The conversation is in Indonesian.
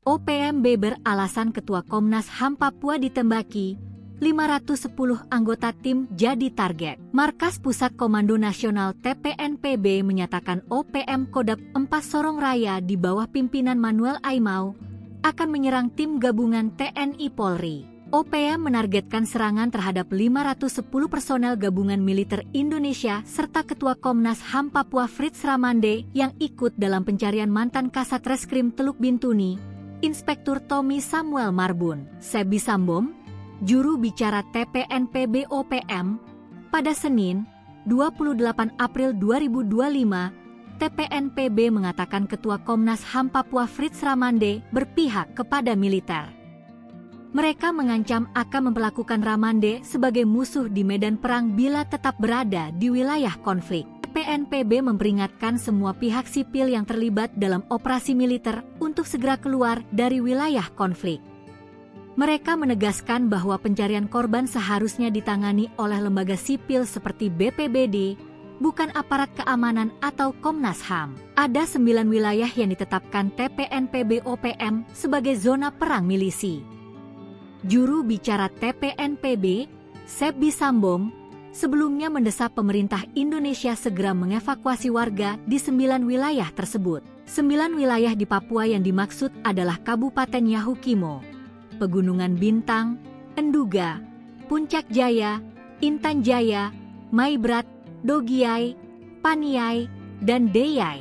OPMB beralasan Ketua Komnas HAM Papua ditembaki, 510 anggota tim jadi target. Markas Pusat Komando Nasional TPNPB menyatakan OPM Kodam 4 Sorong Raya di bawah pimpinan Manuel Aimau akan menyerang tim gabungan TNI Polri. OPM menargetkan serangan terhadap 510 personel gabungan militer Indonesia serta Ketua Komnas HAM Papua Frits Ramande yang ikut dalam pencarian mantan Kasat Reskrim Teluk Bintuni, Inspektur Tommy Samuel Marbun. Sebi Sambom, juru bicara TPNPB OPM, pada Senin, 28 April 2025, TPNPB mengatakan Ketua Komnas HAM Papua Frits Ramande berpihak kepada militer. Mereka mengancam akan memperlakukan Ramande sebagai musuh di medan perang bila tetap berada di wilayah konflik. TPNPB memperingatkan semua pihak sipil yang terlibat dalam operasi militer untuk segera keluar dari wilayah konflik. Mereka menegaskan bahwa pencarian korban seharusnya ditangani oleh lembaga sipil seperti BPBD, bukan aparat keamanan atau Komnas HAM. Ada 9 wilayah yang ditetapkan TPNPB OPM sebagai zona perang milisi. Juru bicara TPNPB, Sebi Sambom, sebelumnya mendesak pemerintah Indonesia segera mengevakuasi warga di 9 wilayah tersebut. 9 wilayah di Papua yang dimaksud adalah Kabupaten Yahukimo, Pegunungan Bintang, Enduga, Puncak Jaya, Intan Jaya, Maibrat, Dogiai, Paniai, dan Deyai.